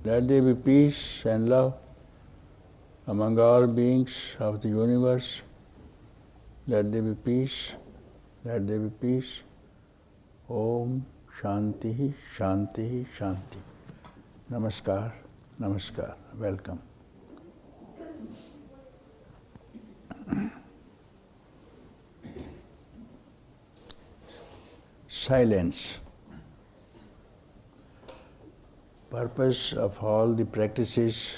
Let there be peace and love among all beings of the universe. Let there be peace. Let there be peace. Om Shanti, Shanti, Shanti. Namaskar, Namaskar. Welcome. Silence. Purpose of all the practices,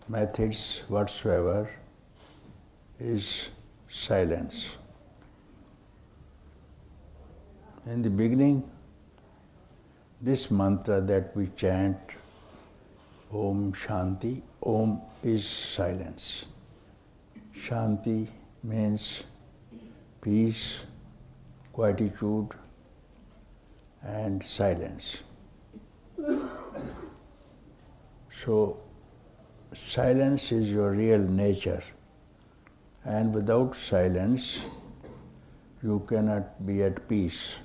methods whatsoever is silence. In the beginning, this mantra that we chant, Om Shanti, Om is silence. Shanti means peace, quietude and silence. So, silence is your real nature, and without silence, you cannot be at peace.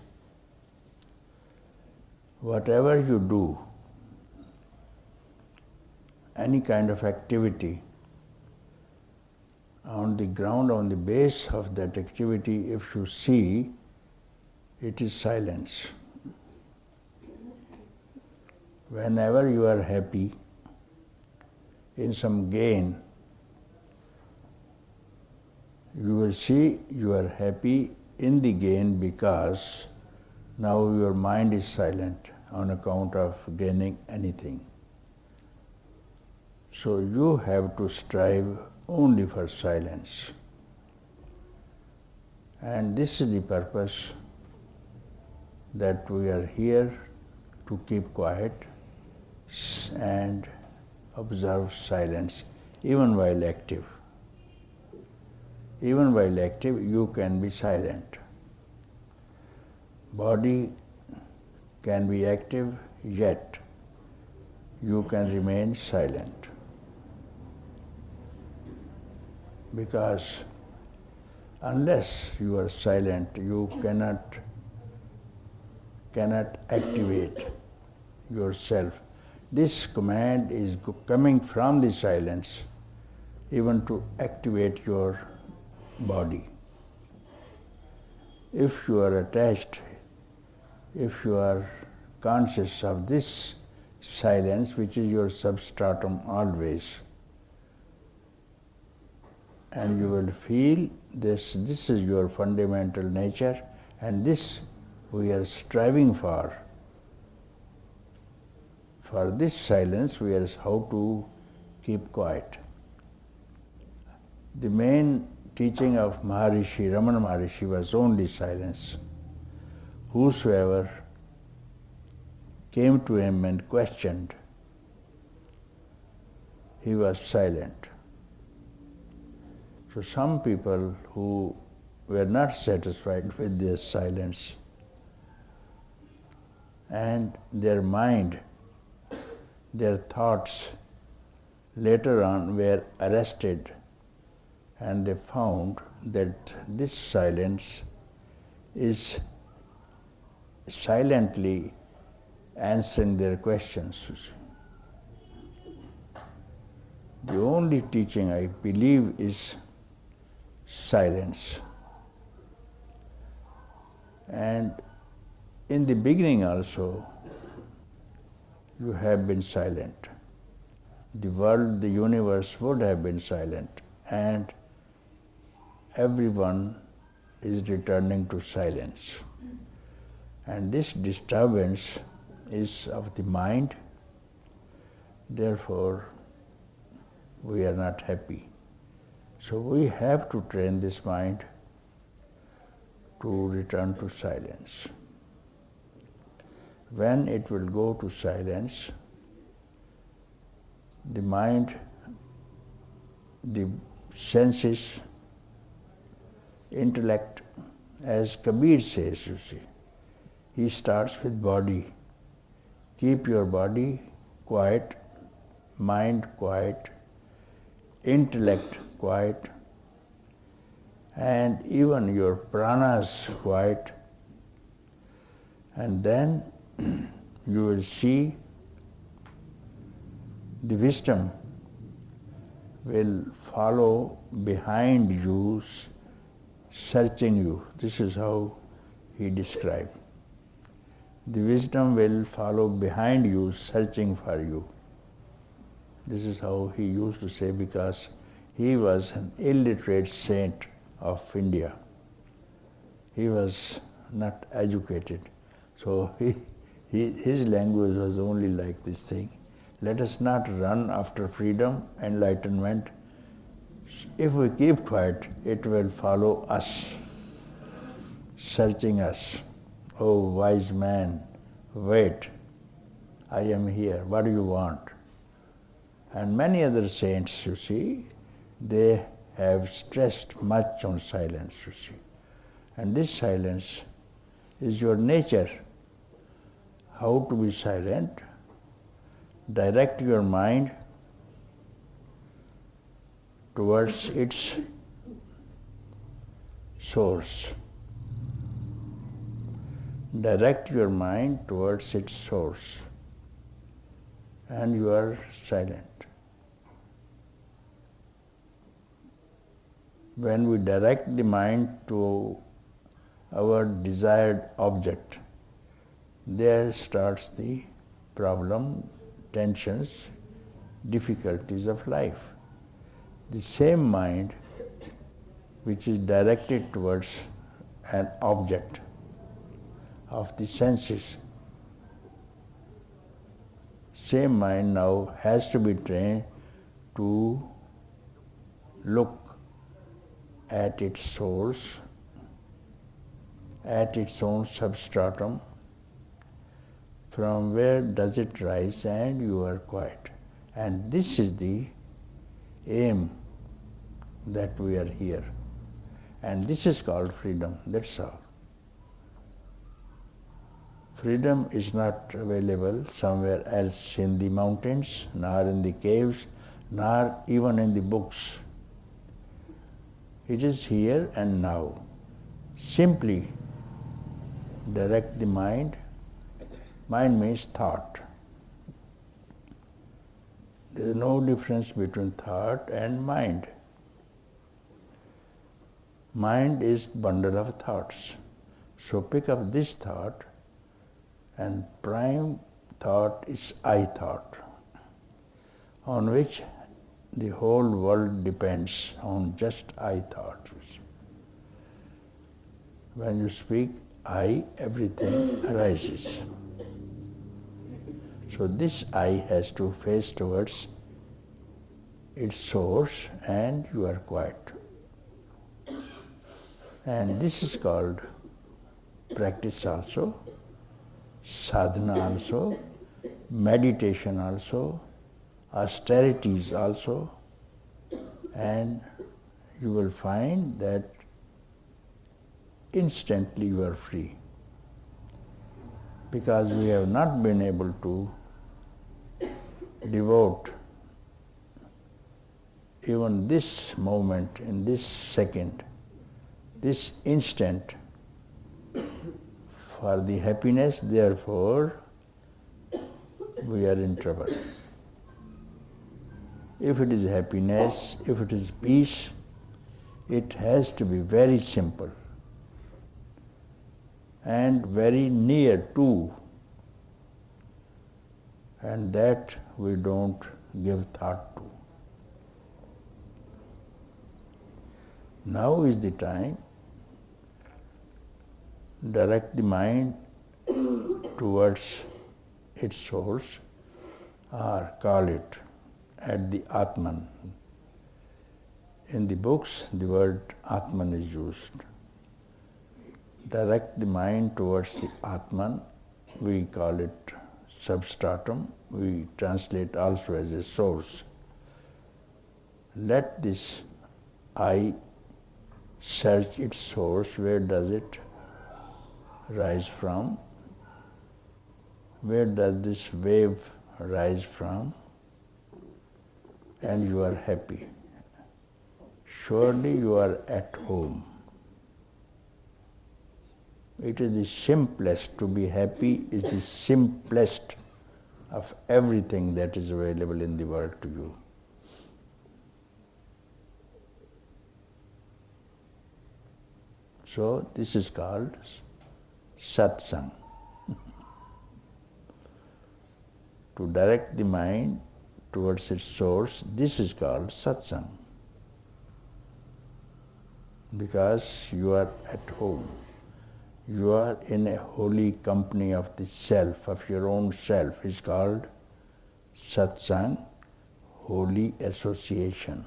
Whatever you do, any kind of activity, on the ground, on the base of that activity, if you see, it is silence. Whenever you are happy in some gain, you will see you are happy in the gain because now your mind is silent on account of gaining anything. So you have to strive only for silence. And this is the purpose that we are here to keep quiet and observe silence even while active. Even while active, you can be silent. Body can be active, yet you can remain silent. Because unless you are silent, you cannot activate yourself. This command is coming from the silence, even to activate your body. If you are attached, if you are conscious of this silence, which is your substratum always, and you will feel this is your fundamental nature, and this we are striving for. For this silence, we are how to keep quiet. The main teaching of Maharishi, Ramana Maharshi, was only silence. Whosoever came to him and questioned, he was silent. So some people who were not satisfied with their silence and their mind, their thoughts later on were arrested, and they found that this silence is silently answering their questions. The only teaching I believe is silence. And in the beginning also, you have been silent. The world, the universe would have been silent, and everyone is returning to silence. And this disturbance is of the mind, therefore we are not happy. So we have to train this mind to return to silence. When it will go to silence, the mind, the senses, intellect, as Kabir says, you see, he starts with body. Keep your body quiet, mind quiet, intellect quiet, and even your pranas quiet, and then you will see The wisdom will follow behind you, searching you. This is how he described. The wisdom will follow behind you, searching for you. This is how he used to say, because he was an illiterate saint of India. He was not educated. So his language was only like this thing. Let us not run after freedom, enlightenment. If we keep quiet, it will follow us, searching us. Oh, wise man, wait, I am here, what do you want? And many other saints, you see, they have stressed much on silence, you see. And this silence is your nature. How to be silent? Direct your mind towards its source. Direct your mind towards its source, and you are silent. When we direct the mind to our desired object, there starts the problem, tensions, difficulties of life. The same mind which is directed towards an object of the senses, same mind now has to be trained to look at its source, at its own substratum, from where does it rise, and you are quiet. And this is the aim that we are here. And this is called freedom, that's all. Freedom is not available somewhere else in the mountains, nor in the caves, nor even in the books. It is here and now. Simply direct the mind. Mind means thought. There is no difference between thought and mind. Mind is bundle of thoughts. So pick up this thought, and prime thought is I thought, on which the whole world depends on just I thought. When you speak I, everything arises. So this I has to face towards its source, and you are quiet. And this is called practice also, sadhana also, meditation also, austerities also, and you will find that instantly you are free. Because we have not been able to devote even this moment, in this second, this instant, for the happiness, therefore we are in trouble. If it is happiness, if it is peace, it has to be very simple and very near to, and that we don't give thought to. Now is the time. Direct the mind towards its source, or call it at the Atman. In the books, the word Atman is used. Direct the mind towards the Atman. We call it substratum. We translate also as a source. Let this I search its source. Where does it rise from? Where does this wave rise from? And you are happy. Surely you are at home. It is the simplest. To be happy is the simplest of everything that is available in the world to you. So this is called satsang. To direct the mind towards its source, this is called satsang. Because you are at home. You are in a holy company of the self, of your own self. It's called satsang, holy association.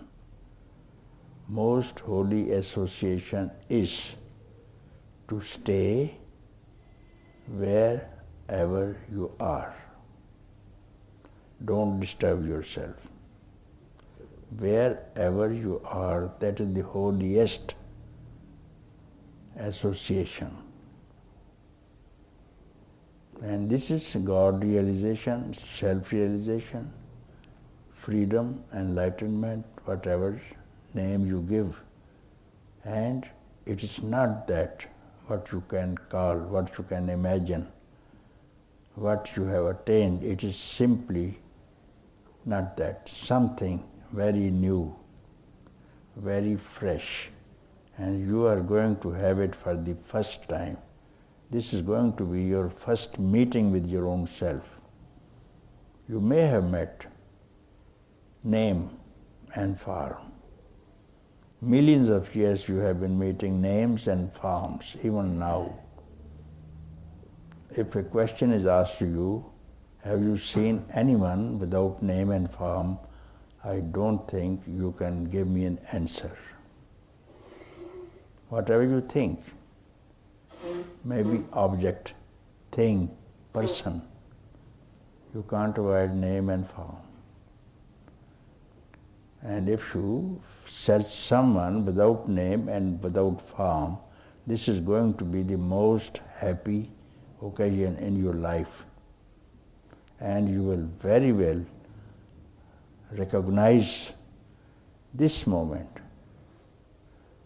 Most holy association is to stay wherever you are. Don't disturb yourself. Wherever you are, that is the holiest association. And this is God realization, self-realization, freedom, enlightenment, whatever name you give. And it is not that what you can call, what you can imagine, what you have attained. It is simply not that. Something very new, very fresh, and you are going to have it for the first time. This is going to be your first meeting with your own self. You may have met name and form. Millions of years you have been meeting names and forms, even now. If a question is asked to you, have you seen anyone without name and form? I don't think you can give me an answer. Whatever you think, maybe object, thing, person, you can't avoid name and form. And if you search someone without name and without form, this is going to be the most happy occasion in your life. And you will very well recognize this moment,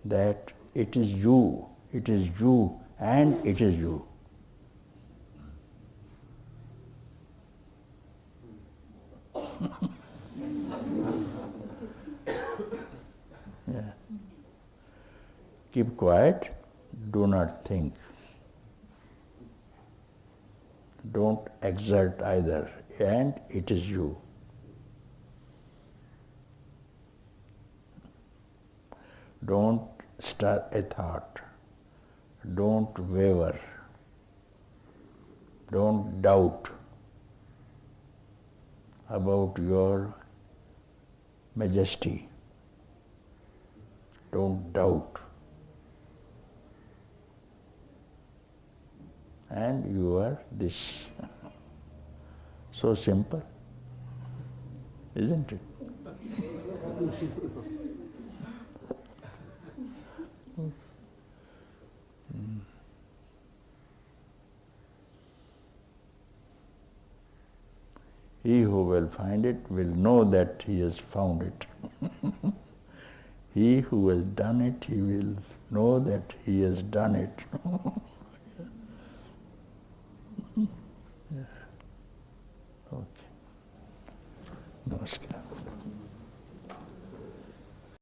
that it is you, and it is you. Yeah. Keep quiet, do not think. Don't exert either, and it is you. Don't stir a thought. Don't waver. Don't doubt about your majesty. Don't doubt. And you are this. So simple, isn't it? He who will find it will know that he has found it. He who has done it, he will know that he has done it. Yeah. Okay. Namaskar.